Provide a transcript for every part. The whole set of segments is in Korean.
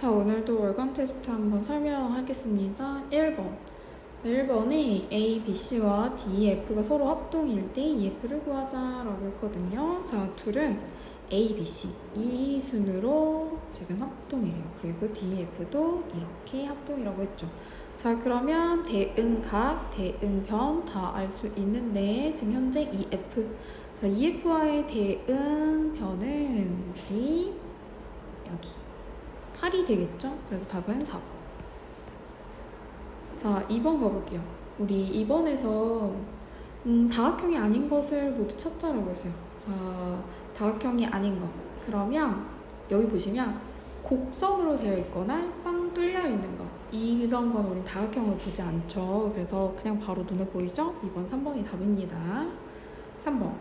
자, 오늘도 월간 테스트 한번 설명하겠습니다. 1번. 1번에 A, B, C와 D, F가 서로 합동일 때 EF를 구하자라고 했거든요. 자, 둘은 A, B, C 이 순으로 지금 합동이래요. 그리고 D, F도 이렇게 합동이라고 했죠. 자, 그러면 대응각, 대응변 다 알 수 있는데 지금 현재 EF. 자, EF와의 대응변은 우리 여기 8이 되겠죠? 그래서 답은 4번. 자, 2번 가볼게요. 우리 2번에서 다각형이 아닌 것을 모두 찾자라고 했어요. 자, 다각형이 아닌 것. 그러면 여기 보시면 곡선으로 되어 있거나 빵 뚫려 있는 거. 이런 건 우린 다각형을 보지 않죠. 그래서 그냥 바로 눈에 보이죠? 2번, 3번이 답입니다. 3번.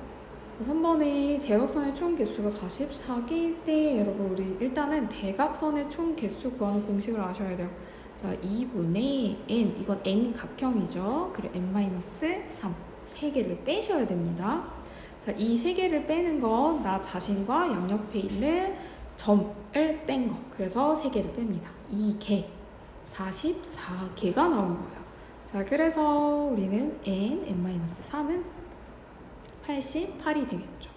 3번에 대각선의 총 개수가 44개일 때 여러분 우리 일단은 대각선의 총 개수 구하는 공식을 아셔야 돼요. 자, 2분의 n, 이건 n 각형이죠. 그리고 n-3, 3개를 빼셔야 됩니다. 자, 이 3개를 빼는 건 나 자신과 양옆에 있는 점을 뺀 거. 그래서 3개를 뺍니다. 2개, 44개가 나온 거예요. 자, 그래서 우리는 n-3은 88이 되겠죠.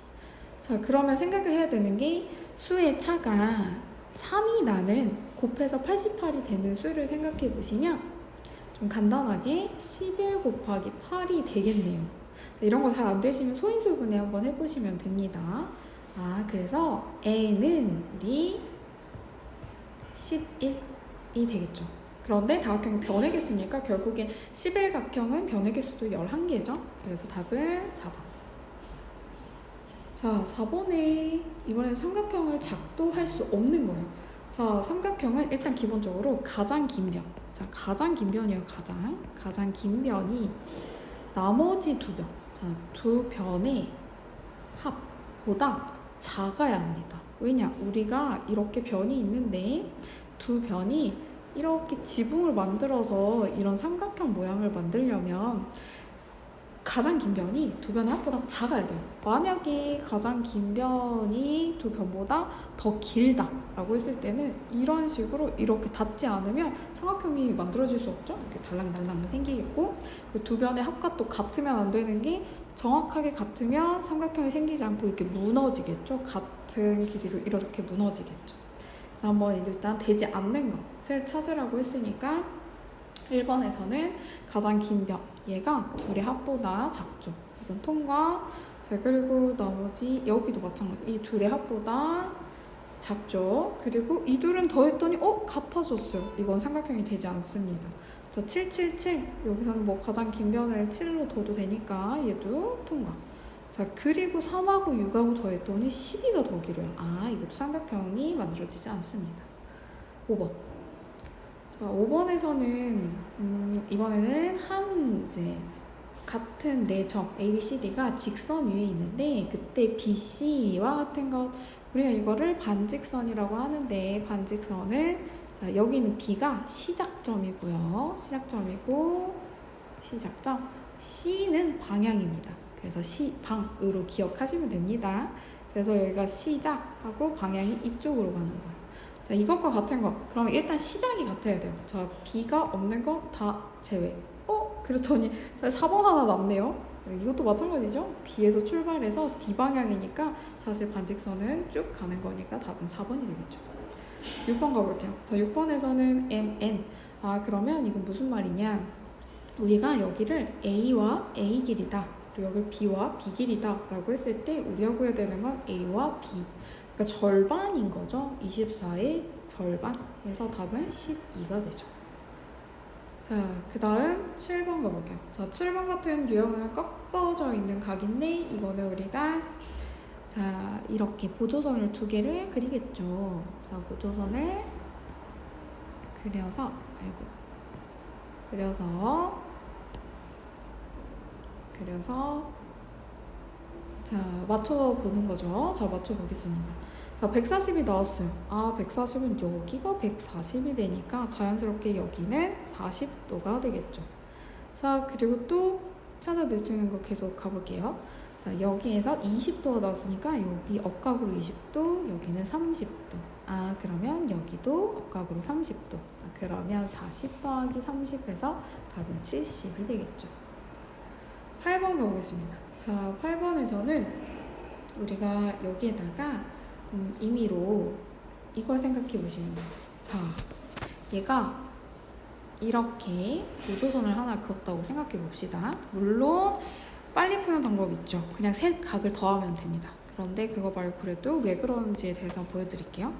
자, 그러면 생각을 해야 되는 게 수의 차가 3이 나는 곱해서 88이 되는 수를 생각해 보시면 좀 간단하게 11 곱하기 8이 되겠네요. 자, 이런 거 잘 안 되시면 소인수분해 한번 해보시면 됩니다. 그래서 n은 우리 11이 되겠죠. 그런데 다각형이 변의 개수니까 결국에 11각형은 변의 개수도 11개죠. 그래서 답은 4번. 자, 4번에 이번엔 삼각형을 작도할 수 없는 거예요. 자, 삼각형은 일단 기본적으로 가장 긴 변. 자, 가장 긴 변이에요. 가장 긴 변이 나머지 두 변. 자, 두 변의 합보다 작아야 합니다. 왜냐? 우리가 이렇게 변이 있는데 두 변이 이렇게 지붕을 만들어서 이런 삼각형 모양을 만들려면 가장 긴 변이 두 변의 합보다 작아야 돼요. 만약에 가장 긴 변이 두 변보다 더 길다라고 했을 때는 이런 식으로 이렇게 닿지 않으면 삼각형이 만들어질 수 없죠. 이렇게 달랑달랑 생기겠고, 그 두 변의 합과 또 같으면 안 되는 게 정확하게 같으면 삼각형이 생기지 않고 이렇게 무너지겠죠. 같은 길이로 이렇게 무너지겠죠. 한번 일단 되지 않는 것을 찾으라고 했으니까 1번에서는 가장 긴 변, 얘가 둘의 합보다 작죠. 이건 통과. 자, 그리고 나머지 여기도 마찬가지. 이 둘의 합보다 작죠. 그리고 이 둘은 더했더니 같아졌어요. 이건 삼각형이 되지 않습니다. 자, 777. 여기서는 뭐 가장 긴 변을 7로 둬도 되니까 얘도 통과. 자, 그리고 3하고 6하고 더했더니 12가 더 길어요. 이것도 삼각형이 만들어지지 않습니다. 5번. 자, 5번에서는 이번에는 이제 같은 네 점 A, B, C, D가 직선 위에 있는데 그때 B, C와 같은 것 우리가 이거를 반직선이라고 하는데 반직선은 자, 여기는 B가 시작점이고요. 시작점이고 시작점 C는 방향입니다. 그래서 시방으로 기억하시면 됩니다. 그래서 여기가 시작하고 방향이 이쪽으로 가는 거예요. 자, 이것과 같은 거. 그러면 일단 시작이 같아야 돼요. 자, B가 없는 거 다 제외. 그랬더니 4번 하나 남네요. 이것도 마찬가지죠. B에서 출발해서 D 방향이니까 사실 반직선은 쭉 가는 거니까 답은 4번이 되겠죠. 6번 가볼게요. 자, 6번에서는 MN. 그러면 이건 무슨 말이냐. 우리가 여기를 A와 A 길이다. 그리고 여기를 B와 B 길이다. 라고 했을 때 우리가 구해야 되는 건 A와 B. 그러니까 절반인 거죠. 24의 절반. 그래서 답은 12가 되죠. 자, 그 다음 7번 가볼게요. 자, 7번 같은 유형은 꺾어져 있는 각인데 이거는 우리가 자, 이렇게 보조선을 두 개를 그리겠죠. 자, 보조선을 그려서 자, 맞춰보는 거죠. 자, 맞춰보겠습니다. 자, 140이 나왔어요. 140은 여기가 140이 되니까 자연스럽게 여기는 40도가 되겠죠. 자, 그리고 또 찾아낼 수 있는 거 계속 가볼게요. 자, 여기에서 20도가 나왔으니까 여기 억각으로 20도, 여기는 30도. 그러면 여기도 억각으로 30도. 그러면 40 더하기 30에서 답은 70이 되겠죠. 8번 가보겠습니다. 자, 8번에서는 우리가 여기에다가 임의로 이걸 생각해 보시면 돼요. 자, 얘가 이렇게 보조선을 하나 그었다고 생각해 봅시다. 물론 빨리 푸는 방법 있죠. 그냥 세 각을 더하면 됩니다. 그런데 그거 말고 그래도 왜 그러는지에 대해서 보여드릴게요.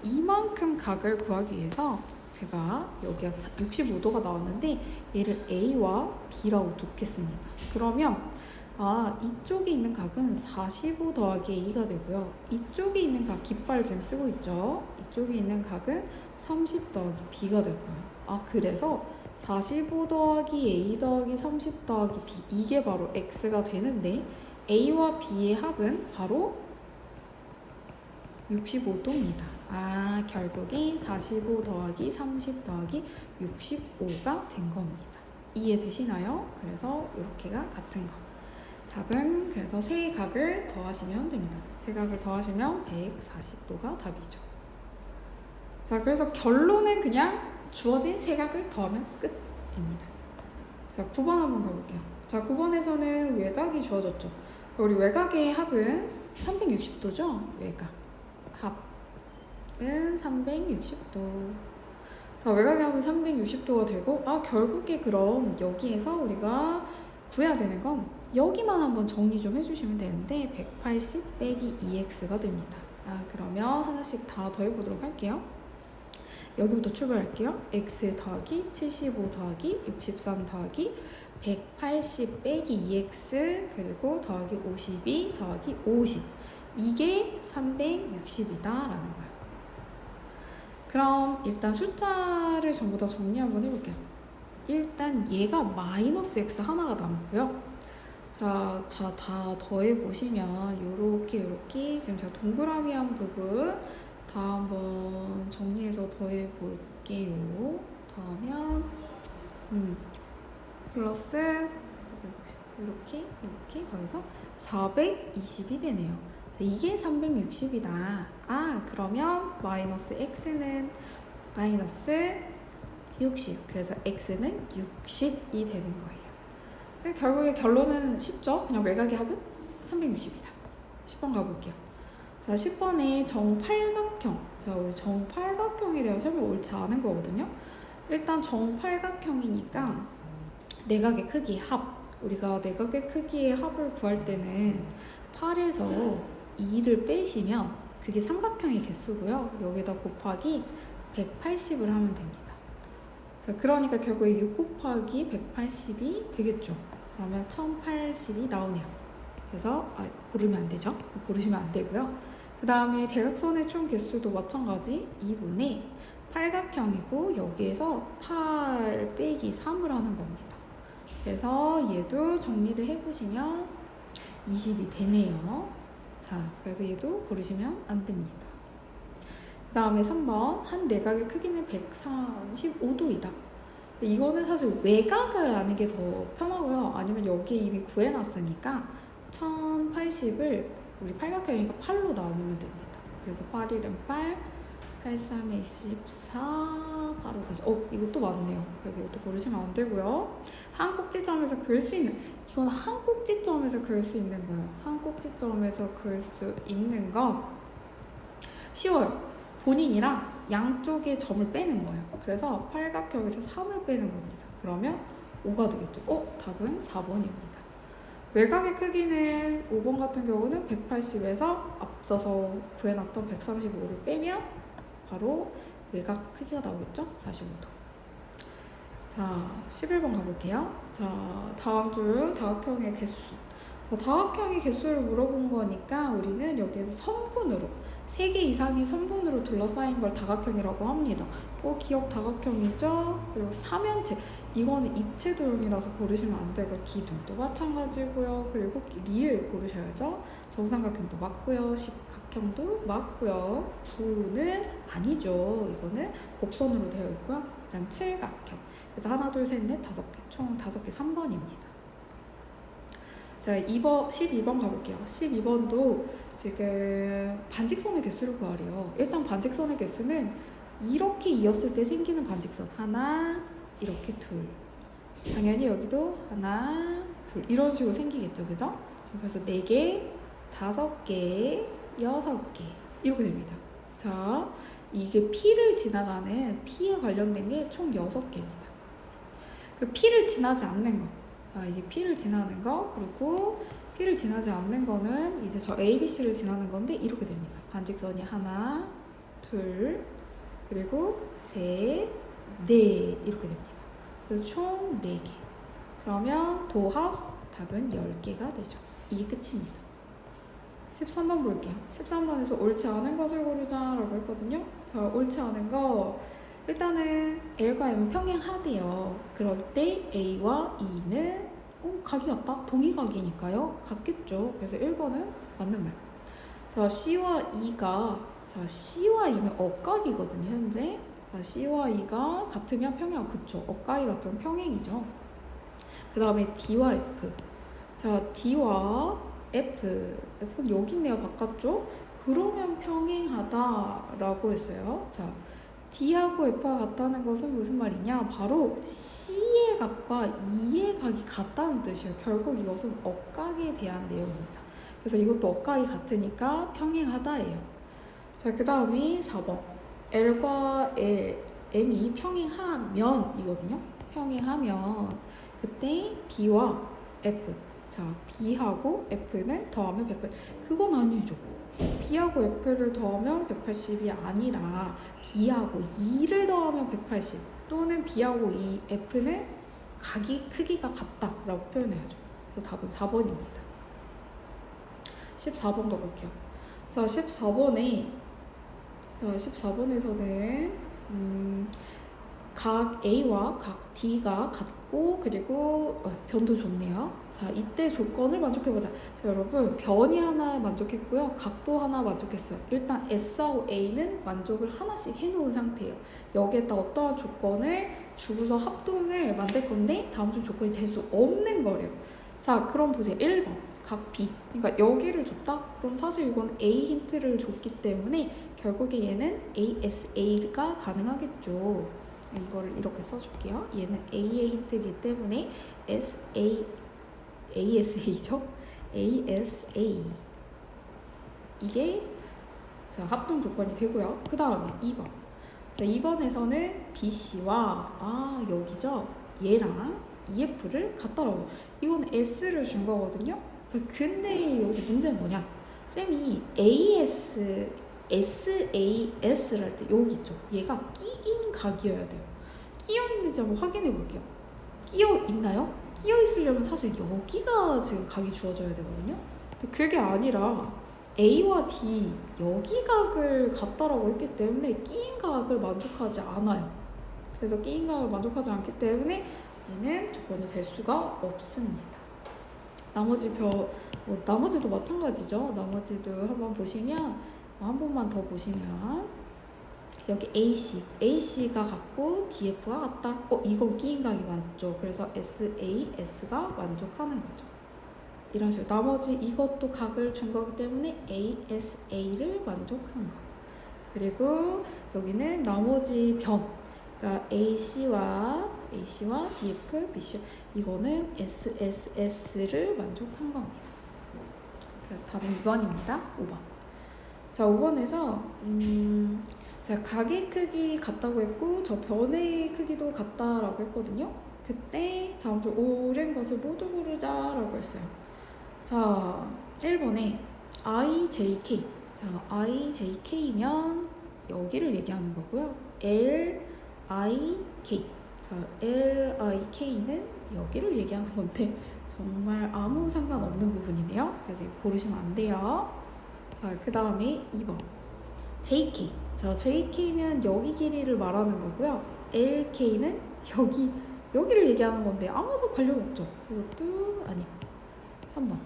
이만큼 각을 구하기 위해서 제가 여기가 65도가 나왔는데 얘를 A와 B라고 두겠습니다. 그러면 이쪽에 있는 각은 45 더하기 A가 되고요. 이쪽에 있는 각 깃발 지금 쓰고 있죠. 이쪽에 있는 각은 30 더하기 B가 되고요. 그래서 45 더하기 A 더하기 30 더하기 B 이게 바로 X가 되는데 A와 B의 합은 바로 65도입니다. 결국에 45 더하기 30 더하기 65가 된 겁니다. 이해되시나요? 그래서 이렇게가 같은 거. 답은 그래서 세 각을 더하시면 됩니다. 세 각을 더하시면 140도가 답이죠. 자, 그래서 결론은 그냥 주어진 세 각을 더하면 끝입니다. 자, 9번 한번 가볼게요. 자, 9번에서는 외곽이 주어졌죠. 우리 외곽의 합은 360도죠? 외곽. 합은 360도. 자, 외곽의 합은 360도가 되고, 결국에 그럼 여기에서 우리가 구해야 되는 건 여기만 한번 정리 좀 해주시면 되는데 180 빼기 2x가 됩니다. 그러면 하나씩 다 더해보도록 할게요. 여기부터 출발할게요. x 더하기 75 더하기 63 더하기 180 빼기 2x 그리고 더하기 52 더하기 50 이게 360이다 라는 거예요. 그럼 일단 숫자를 전부 다 정리 한번 해볼게요. 일단 얘가 마이너스 x 하나가 남고요. 자, 다 더해보시면 요렇게 지금 제가 동그라미 한 부분 다 한번 정리해서 더해볼게요. 더하면 플러스 이렇게 더해서 420이 되네요. 이게 360이다. 그러면 마이너스 x는 마이너스 60. 그래서 x는 60이 되는 거예요. 결국에 결론은 쉽죠? 그냥 외곽의 합은 360이다. 10번 가볼게요. 자, 10번에 정팔각형. 자, 우리 정팔각형에 대한 설명 옳지 않은 거거든요. 일단 정팔각형이니까 내각의 크기 합. 우리가 내각의 크기의 합을 구할 때는 8에서 2를 빼시면 그게 삼각형의 개수고요. 여기다 곱하기 180을 하면 됩니다. 자, 그러니까 결국에 6 곱하기 180이 되겠죠. 그러면 1080이 나오네요. 그래서 고르면 안 되죠. 고르시면 안 되고요. 그 다음에 대각선의 총 개수도 마찬가지 2분의 팔각형이고 여기에서 8 빼기 3을 하는 겁니다. 그래서 얘도 정리를 해보시면 20이 되네요. 자, 그래서 얘도 고르시면 안 됩니다. 그 다음에 3번 한 내각의 크기는 135도이다. 이거는 사실 외곽을 아는 게 더 편하고요. 아니면 여기 이미 구해놨으니까 1080을 우리 팔각형이니까 8로 나누면 됩니다. 그래서 8일은 8, 8, 3에 14, 8로 40. 이것도 맞네요. 그래서 이것도 고르시면 안 되고요. 한 꼭지점에서 그을 수 있는, 이건 한 꼭지점에서 그을 수 있는 거예요. 한 꼭지점에서 그을 수 있는 건 쉬워요. 본인이랑 양쪽의 점을 빼는 거예요. 그래서 팔각형에서 3을 빼는 겁니다. 그러면 5가 되겠죠. 답은 4번입니다. 외곽의 크기는 5번 같은 경우는 180에서 앞서서 구해놨던 135를 빼면 바로 외곽 크기가 나오겠죠? 45도. 자, 11번 가볼게요. 자, 다음 줄 다각형의 개수. 다각형의 개수를 물어본 거니까 우리는 여기에서 선분으로 3개 이상의 선분으로 둘러싸인 걸 다각형이라고 합니다. 기억 다각형이죠? 그리고 삼연체. 이거는 입체 도형이라서 고르시면 안 되고 기둥도 마찬가지고요. 그리고 리을 고르셔야죠. 정삼각형도 맞고요. 십각형도 맞고요. 구는 아니죠. 이거는 곡선으로 되어 있고요. 그다음 칠각형. 그래서 하나, 둘, 셋, 넷, 5개. 총 5개 3번입니다. 자, 12번 가볼게요. 12번도 지금 반직선의 개수를 구하래요. 일단 반직선의 개수는 이렇게 이었을 때 생기는 반직선 하나, 이렇게 둘. 당연히 여기도 하나, 둘 이런 식으로 생기겠죠, 그죠? 자, 그래서 4개, 5개, 6개 이렇게 됩니다. 자, 이게 P를 지나가는 P에 관련된 게 총 6개입니다. P를 지나지 않는 거. 자, 이게 P를 지나는 거, 그리고 P를 지나지 않는 거는 이제 저 A, B, C를 지나는 건데 이렇게 됩니다. 반직선이 하나, 둘, 그리고 셋, 넷 이렇게 됩니다. 그래서 총 4개. 그러면 도합 답은 10개가 되죠. 이게 끝입니다. 13번 볼게요. 13번에서 옳지 않은 것을 고르자라고 했거든요. 자, 옳지 않은 거 일단은 L과 M은 평행하대요. 그럴 때 A와 E는 각이 같다? 동의각이니까요. 같겠죠. 그래서 1번은 맞는 말. 자, C와 E가 C와 E는 억각이거든요. 현재. 자, C와 E가 같으면 평행. 그쵸. 억각이 같으면 평행이죠. 그 다음에 D와 F. 자, D와 F는 여기 있네요. 바깥쪽. 그러면 평행하다라고 했어요. 자, D하고 F가 같다는 것은 무슨 말이냐? 바로 C의 각과 E의 각이 같다는 뜻이에요. 결국 이것은 억각에 대한 내용입니다. 그래서 이것도 억각이 같으니까 평행하다예요. 자, 그 다음에 4번. L과 M이 평행하면 이거든요. 평행하면 그때 B와 F. 자, B하고 F는 더하면 180. 그건 아니죠. B하고 F를 더하면 180이 아니라 B하고 2를 더하면 180 또는 B하고 F는 각이 크기가 같다라고 표현해야죠. 그래서 답은 4번입니다. 14번 가볼게요. 자, 14번에서는 각 A와 각 D가 같고 그리고 변도 좋네요. 자, 이때 조건을 만족해보자. 자, 여러분 변이 하나 만족했고요. 각도 하나 만족했어요. 일단 S하고 A는 만족을 하나씩 해놓은 상태예요. 여기에다 어떠한 조건을 주고서 합동을 만들 건데 다음 중 조건이 될 수 없는 거래요. 자, 그럼 보세요. 1번 각 B. 그러니까 여기를 줬다? 그럼 사실 이건 A 힌트를 줬기 때문에 결국에 얘는 ASA가 가능하겠죠. 이거를 이렇게 써줄게요. 얘는 A의 힌트이기 때문에 ASA죠. ASA 이게 자, 합동 조건이 되고요. 그 다음에 2번. 자, 2번에서는 BC와 여기죠. 얘랑 EF를 갖다라고. 이건 S를 준 거거든요. 자, 근데 여기 문제는 뭐냐? 쌤이 SAS를 할 때 여기 있죠. 얘가 끼인 각이어야 돼요. 끼어 있는지 한번 확인해 볼게요. 끼어 있나요? 끼어 있으려면 사실 여기가 지금 각이 주어져야 되거든요. 근데 그게 아니라 A와 D 여기 각을 같다라고 했기 때문에 끼인 각을 만족하지 않아요. 그래서 끼인 각을 만족하지 않기 때문에 얘는 조건이 될 수가 없습니다. 나머지도 마찬가지죠. 나머지도 한번 보시면 한 번만 더 보시면 여기 AC가 같고 DF가 같다. 이건 끼인각이 맞죠. 그래서 SAS가 만족하는 거죠. 이런 식으로 나머지 이것도 각을 준 거기 때문에 ASA를 만족한 거. 그리고 여기는 나머지 변, 그러니까 AC와 DF, BC 이거는 SSS를 만족한 겁니다. 그래서 답은 2번입니다. 5번. 자, 5번에서 제가 각의 크기 같다고 했고 저 변의 크기도 같다라고 했거든요. 그때 다음 주 옳은 것을 모두 고르자라고 했어요. 자, 1번에 IJK. 자, IJK면 여기를 얘기하는 거고요. LIK. 자, LIK는 여기를 얘기하는 건데 정말 아무 상관없는 부분이네요. 그래서 고르시면 안 돼요. 자, 그 다음에 2번 JK. 자, JK면 여기 길이를 말하는 거고요. LK는 여기를 얘기하는 건데 아무도 관련 없죠. 이것도 아니에요. 3번.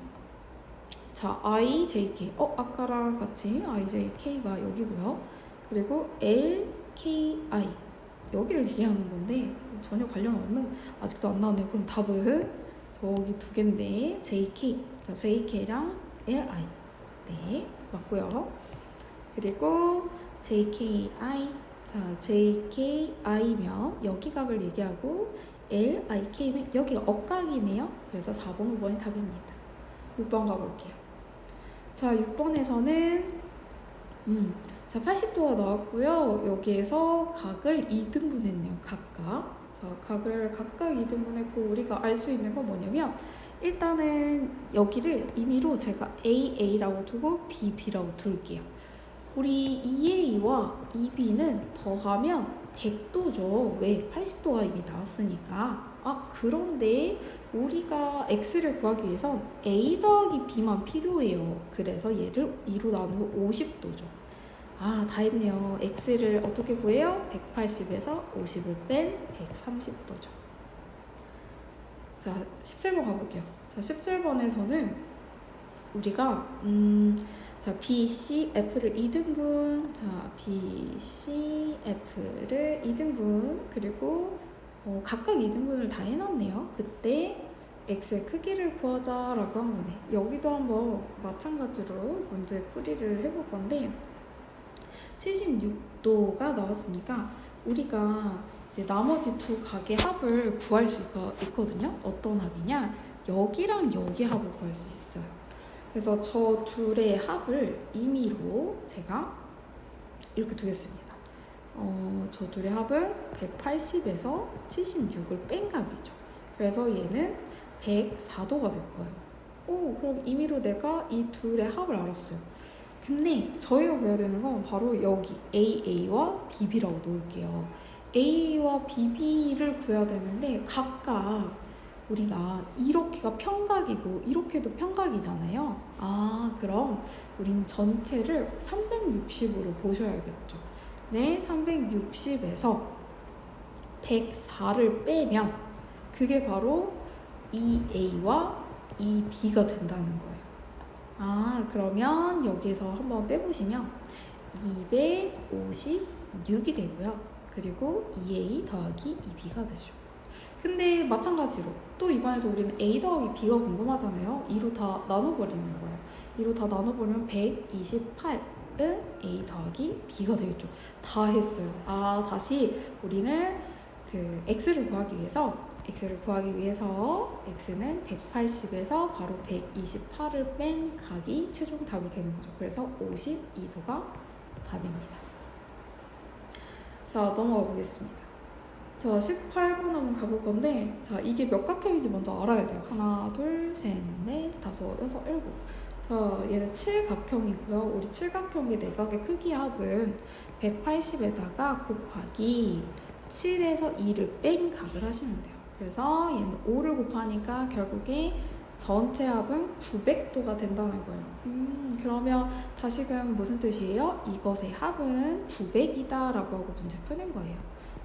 자, IJK. 아까랑 같이 IJK가 여기고요. 그리고 LKI. 여기를 얘기하는 건데 전혀 관련 없는, 아직도 안 나오네요. 그럼 답은 저기 두 개인데 JK. 자, JK랑 LI. 네, 맞고요. 그리고 JKI, 자, JKI면 여기 각을 얘기하고 LIK면 여기가 억각이네요. 그래서 4번, 5번이 답입니다. 6번 가볼게요. 자, 6번에서는 자, 80도가 나왔고요. 여기에서 각을 2등분했네요. 각각. 자, 각을 각각 2등분했고 우리가 알 수 있는 건 뭐냐면 일단은 여기를 임의로 제가 AA라고 두고 BB라고 둘게요. 우리 2A와 2B는 더하면 100도죠. 왜? 80도가 이미 나왔으니까. 아, 그런데 우리가 X를 구하기 위해선 A 더하기 B만 필요해요. 그래서 얘를 2로 나누면 50도죠. 아, 다 했네요. X를 어떻게 구해요? 180에서 50을 뺀 130도죠. 자, 17번 가볼게요. 자, 17번에서는 우리가 자, BCF를 2등분, 자, BCF를 2등분, 그리고 각각 2등분을 다 해놨네요. 그때 X의 크기를 구하자라고 한 거네. 여기도 한번 마찬가지로 문제 풀이를 해볼 건데 76도가 나왔으니까 우리가 이제 나머지 두 각의 합을 구할 수 있거든요. 어떤 합이냐? 여기랑 여기 합을 구할 수 있어요. 그래서 저 둘의 합을 임의로 제가 이렇게 두겠습니다. 저 둘의 합을 180에서 76을 뺀 각이죠. 그래서 얘는 104도가 될 거예요. 오, 그럼 임의로 내가 이 둘의 합을 알았어요. 근데 저희가 구해야 되는 건 바로 여기 AA와 BB라고 놓을게요. AA와 BB를 구해야 되는데 각각 우리가 이렇게가 평각이고 이렇게도 평각이잖아요. 아, 그럼 우린 전체를 360으로 보셔야겠죠. 네, 360에서 104를 빼면 그게 바로 2A와 2B가 된다는 거예요. 아, 그러면 여기에서 한번 빼보시면 256이 되고요. 그리고 2A 더하기 2B가 되죠. 근데 마찬가지로 또 이번에도 우리는 A 더하기 B가 궁금하잖아요. 2로 다 나눠버리는 거예요. 2로 다 나눠버리면 128은 A 더하기 B가 되겠죠. 다 했어요. 아, 다시 우리는 그 X를 구하기 위해서 X는 180에서 바로 128을 뺀 각이 최종 답이 되는 거죠. 그래서 52도가 답입니다. 자, 넘어가 보겠습니다. 자, 18번 한번 가볼 건데, 자, 이게 몇 각형인지 먼저 알아야 돼요. 하나, 둘, 셋, 넷, 다섯, 여섯, 일곱. 자, 얘는 7각형이고요. 우리 7각형의 내각의 크기 합은 180에다가 곱하기 7에서 2를 뺀 각을 하시면 돼요. 그래서 얘는 5를 곱하니까 결국에 전체 합은 900도가 된다는 거예요. 그러면 다시금 무슨 뜻이에요? 이것의 합은 900이다 라고 하고 문제 푸는 거예요.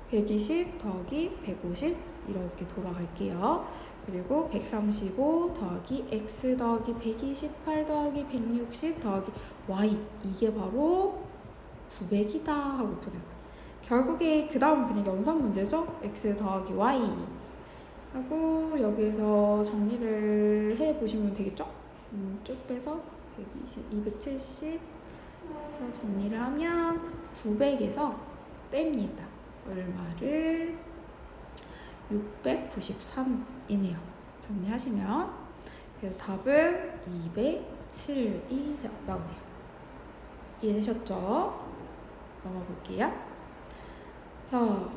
120 더하기 150 이렇게 돌아갈게요. 그리고 135 더하기 x 더하기 128 더하기 160 더하기 y 이게 바로 900이다 하고 푸는 거예요. 결국에 그 다음 그냥 연산 문제죠. x 더하기 y 하고 여기에서 정리를 해보시면 되겠죠. 쭉 빼서 120, 270 해서 정리를 하면 900에서 뺍니다. 얼마를 693이네요. 정리하시면 그래서 답은 207이 나오네요. 이해되셨죠? 넘어가 볼게요. 자,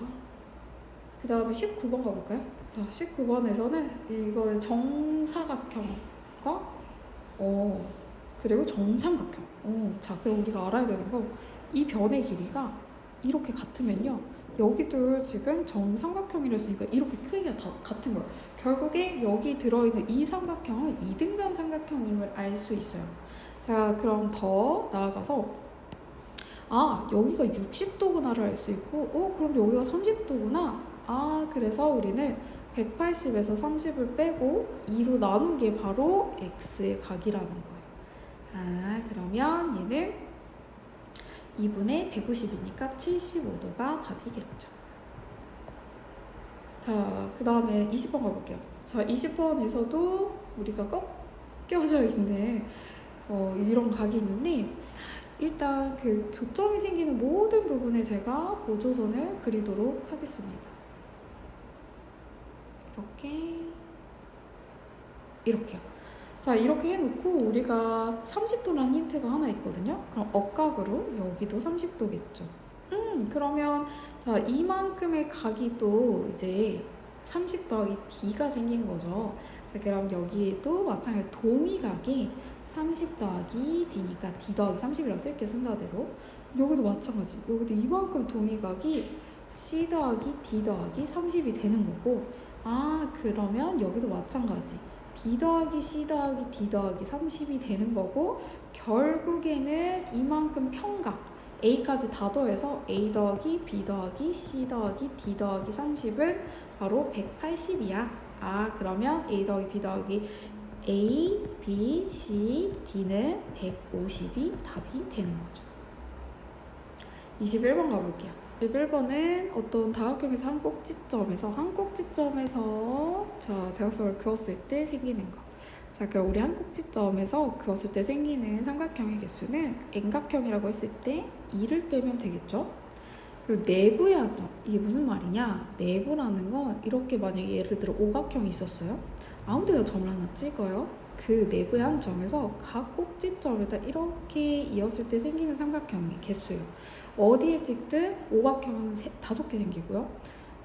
그 다음에 19번 가볼까요? 자, 19번에서는 이거는 정사각형과 그리고 정삼각형. 자, 그럼 우리가 알아야 되는 거 이 변의 길이가 이렇게 같으면요. 여기도 지금 정삼각형이랬으니까 이렇게 크기가 다 같은 거예요. 결국에 여기 들어있는 이 삼각형은 이등변 삼각형임을 알 수 있어요. 자, 그럼 더 나아가서 아, 여기가 60도구나를 알 수 있고 그럼 여기가 30도구나. 아, 그래서 우리는 180에서 30을 빼고 2로 나눈 게 바로 x의 각이라는 거예요. 아, 그러면 얘는 2분의 150이니까 75도가 답이겠죠. 자, 그 다음에 20번 가볼게요. 자, 20번에서도 우리가 꺾여져 있는 이런 각이 있는데 일단 그 교점이 생기는 모든 부분에 제가 보조선을 그리도록 하겠습니다. 이렇게요. 자, 이렇게 해놓고 우리가 30도라는 힌트가 하나 있거든요. 그럼 억각으로 여기도 30도겠죠. 그러면 자, 이만큼의 각이 또 이제 30 더하기 D가 생긴 거죠. 자, 그럼 여기에도 마찬가지로 도미각이 30 더하기 D니까 D 더하기 30이라고 쓸게 순서대로. 여기도 마찬가지. 여기도 이만큼 도미각이 C 더하기 D 더하기 30이 되는 거고, 그러면 여기도 마찬가지. B 더하기 C 더하기 D 더하기 30이 되는 거고, 결국에는 이만큼 평각 A까지 다 더해서 A 더하기 B 더하기 C 더하기 D 더하기 30은 바로 180이야. 그러면 A 더하기 B 더하기 A, B, C, D는 150이 답이 되는 거죠. 21번 가볼게요. 21번은 어떤 다각형에서 한 꼭지점에서 자, 대각선을 그었을 때 생기는 거. 자, 그럼 우리 한 꼭지점에서 그었을 때 생기는 삼각형의 개수는 N각형이라고 했을 때 2를 빼면 되겠죠? 그리고 내부의 한 점. 이게 무슨 말이냐? 내부라는 건 이렇게 만약에 예를 들어 오각형이 있었어요. 아무 데나 점을 하나 찍어요. 그 내부의 한 점에서 각 꼭지점에다 이렇게 이었을 때 생기는 삼각형의 개수예요. 어디에 찍든 오각형은 5개 생기고요.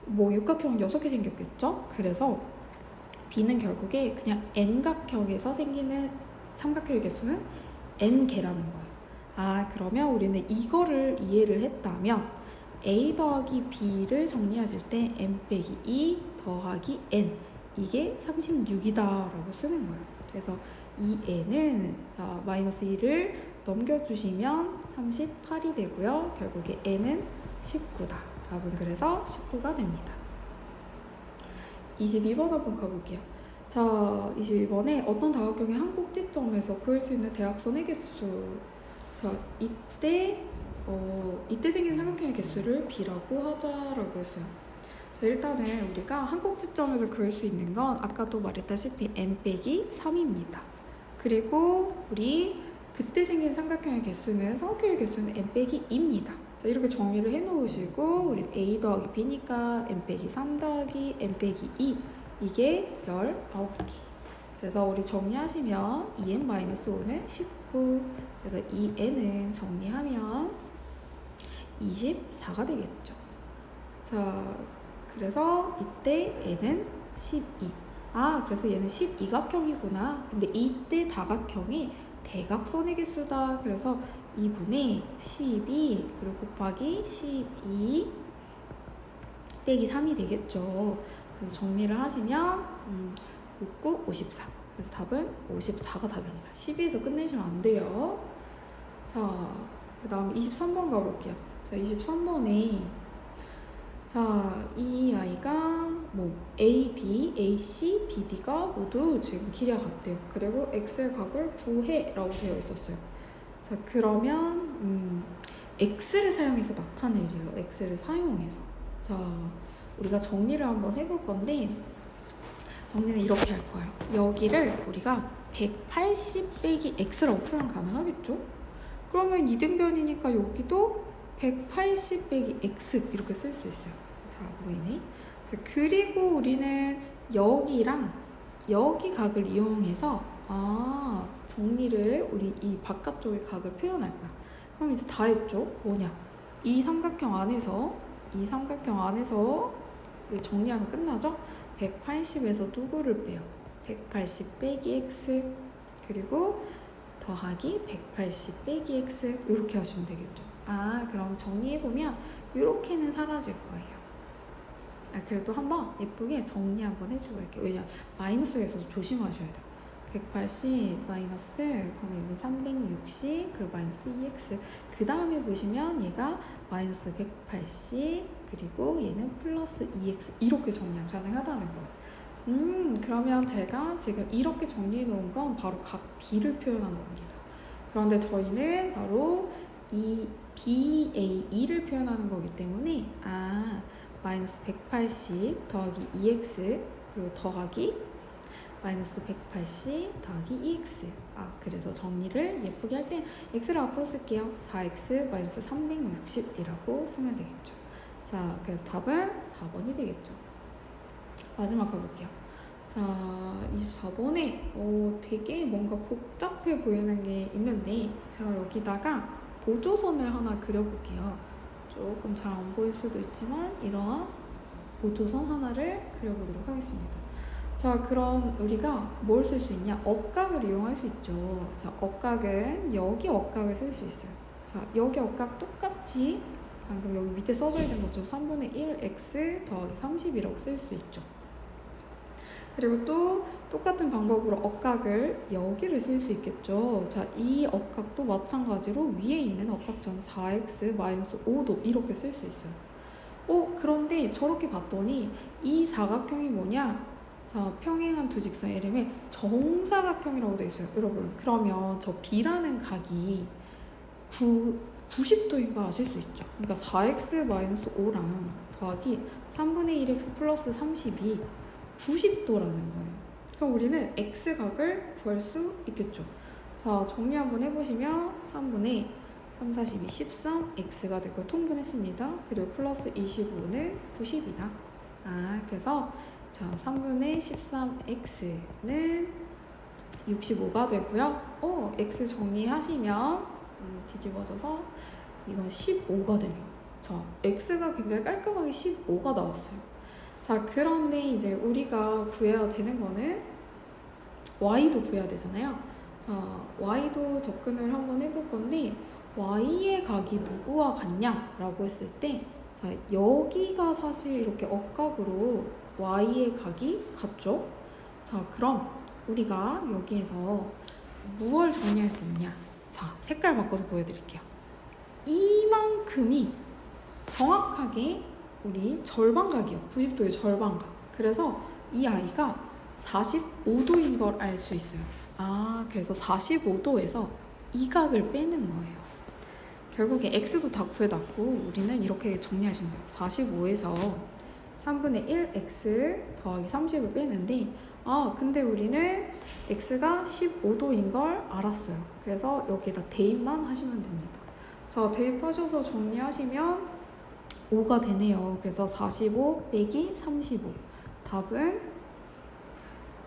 뭐 육각형은 6개 생겼겠죠? 그래서 B는 결국에 그냥 N각형에서 생기는 삼각형의 개수는 N개라는 거예요. 그러면 우리는 이거를 이해를 했다면 A 더하기 B를 정리하실 때 N 빼기 2 더하기 N 이게 36이다 라고 쓰는 거예요. 그래서 이 N은 자, 마이너스 2를 넘겨주시면 38이 되고요. 결국에 N은 19다. 답은 그래서 19가 됩니다. 22번 한번 가볼게요. 자, 22번에 어떤 다각형의 한 꼭지점에서 그을 수 있는 대각선의 개수. 자, 이때 생긴 삼각형의 개수를 B라고 하자라고 했어요. 자, 일단은 우리가 한 꼭지점에서 그을 수 있는 건 아까도 말했다시피 N 빼기 3입니다. 그리고 우리 그때 생긴 삼각형의 개수는 N 빼기 2입니다. 자, 이렇게 정리를 해놓으시고 우리 A 더하기 B니까 N 빼기 3 더하기 N 빼기 2 이게 19개. 그래서 우리 정리하시면 2n-5는 19. 그래서 2n은 정리하면 24가 되겠죠. 자, 그래서 이때 n은 12. 그래서 얘는 12각형이구나. 근데 이때 다각형이 대각선의 개수다. 그래서 2분의 12 그리고 곱하기 12 빼기 3이 되겠죠. 그래서 정리를 하시면 6, 9, 54. 그래서 답은 54가 답입니다. 12에서 끝내시면 안 돼요. 자, 그 다음 23번 가볼게요. 자, 23번에 자, 이 아이가 뭐 A, B, A, C, B, D가 모두 지금 길이가 같대요. 그리고 X의 각을 구해 라고 되어 있었어요. 자, 그러면 X를 사용해서 나타내래요. X를 사용해서. 자, 우리가 정리를 한번 해볼 건데 정리는 이렇게 할 거예요. 여기를 우리가 180 빼기 X라고 표현 가능하겠죠? 그러면 이등변이니까 여기도 180 빼기 X 이렇게 쓸 수 있어요. 자, 보이네? 자, 그리고 우리는 여기랑 여기 각을 이용해서 정리를 우리 이 바깥쪽의 각을 표현할 거야. 그럼 이제 다 했죠? 뭐냐? 이 삼각형 안에서 우리 정리하면 끝나죠? 180에서 누구를 빼요? 180 빼기 X 그리고 더하기 180 빼기 X 이렇게 하시면 되겠죠. 그럼 정리해보면 이렇게는 사라질 거예요. 그래도 한번 예쁘게 정리 한번 해주고 갈게요. 왜냐 마이너스에서도 조심하셔야 돼요. 180 마이너스 그럼 여기 360 그리고 마이너스 2x 그 다음에 보시면 얘가 마이너스 180 그리고 얘는 플러스 2x 이렇게 정리가 가능하다는 거예요. 그러면 제가 지금 이렇게 정리해 놓은 건 바로 각 B를 표현한 겁니다. 그런데 저희는 바로 이 BA2를 표현하는 거기 때문에 마이너스 180 더하기 2x 그리고 더하기 마이너스 180 더하기 2x. 그래서 정리를 예쁘게 할 땐 x를 앞으로 쓸게요. 4x 마이너스 360이라고 쓰면 되겠죠. 자, 그래서 답은 4번이 되겠죠. 마지막 가볼게요. 자, 24번에 되게 뭔가 복잡해 보이는 게 있는데 제가 여기다가 보조선을 하나 그려볼게요. 조금 잘 안 보일 수도 있지만 이러한 보조선 하나를 그려보도록 하겠습니다. 자, 그럼 우리가 뭘 쓸 수 있냐? 억각을 이용할 수 있죠. 자, 억각은 여기 억각을 쓸 수 있어요. 자, 여기 억각 똑같이 방금 여기 밑에 써져 있는 것처럼 3분의 1x 더하기 30이라고 쓸 수 있죠. 그리고 또 똑같은 방법으로 억각을 여기를 쓸 수 있겠죠. 자, 이 억각도 마찬가지로 위에 있는 억각점 4x 마이너스 5도 이렇게 쓸 수 있어요. 그런데 저렇게 봤더니 이 사각형이 뭐냐? 자, 평행한 두 직선의 이름에 정사각형이라고 되어 있어요. 여러분, 그러면 저 B라는 각이 90도인 거 아실 수 있죠. 그러니까 4x 마이너스 5랑 더하기 3분의 1x 플러스 30이 90도라는 거예요. 그럼 우리는 x각을 구할 수 있겠죠. 자, 정리 한번 해보시면 3분의 3, 42, 13, x가 되고 통분했습니다. 그리고 플러스 25는 90이다. 그래서 자, 3분의 13x는 65가 되고요. x 정리하시면 뒤집어져서 이건 15가 되네요. 자, x가 굉장히 깔끔하게 15가 나왔어요. 자, 그런데 이제 우리가 구해야 되는 거는 y도 구해야 되잖아요. 자, y도 접근을 한번 해볼 건데 y의 각이 누구와 같냐라고 했을 때 자, 여기가 사실 이렇게 억각으로 y의 각이 같죠? 자, 그럼 우리가 여기에서 무엇을 정리할 수 있냐? 자, 색깔 바꿔서 보여드릴게요. 이만큼이 정확하게 우리 절반각이요. 90도의 절반각. 그래서 이 아이가 45도인 걸 알 수 있어요. 그래서 45도에서 이 각을 빼는 거예요. 결국에 x도 다 구해놨고 우리는 이렇게 정리하시면 돼요. 45에서 3분의 1x 더하기 30을 빼는데 근데 우리는 x가 15도인 걸 알았어요. 그래서 여기에다 대입만 하시면 됩니다. 자, 대입하셔서 정리하시면 5가 되네요. 그래서 45 빼기 35 답은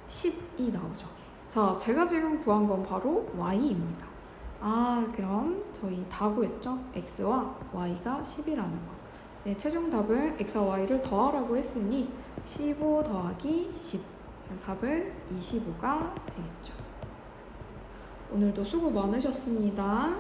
10이 나오죠. 자, 제가 지금 구한 건 바로 y입니다. 그럼 저희 다 구했죠? x와 y가 10이라는 거. 네, 최종 답은 x와 y를 더하라고 했으니 15 더하기 10. 답은 25가 되겠죠. 오늘도 수고 많으셨습니다.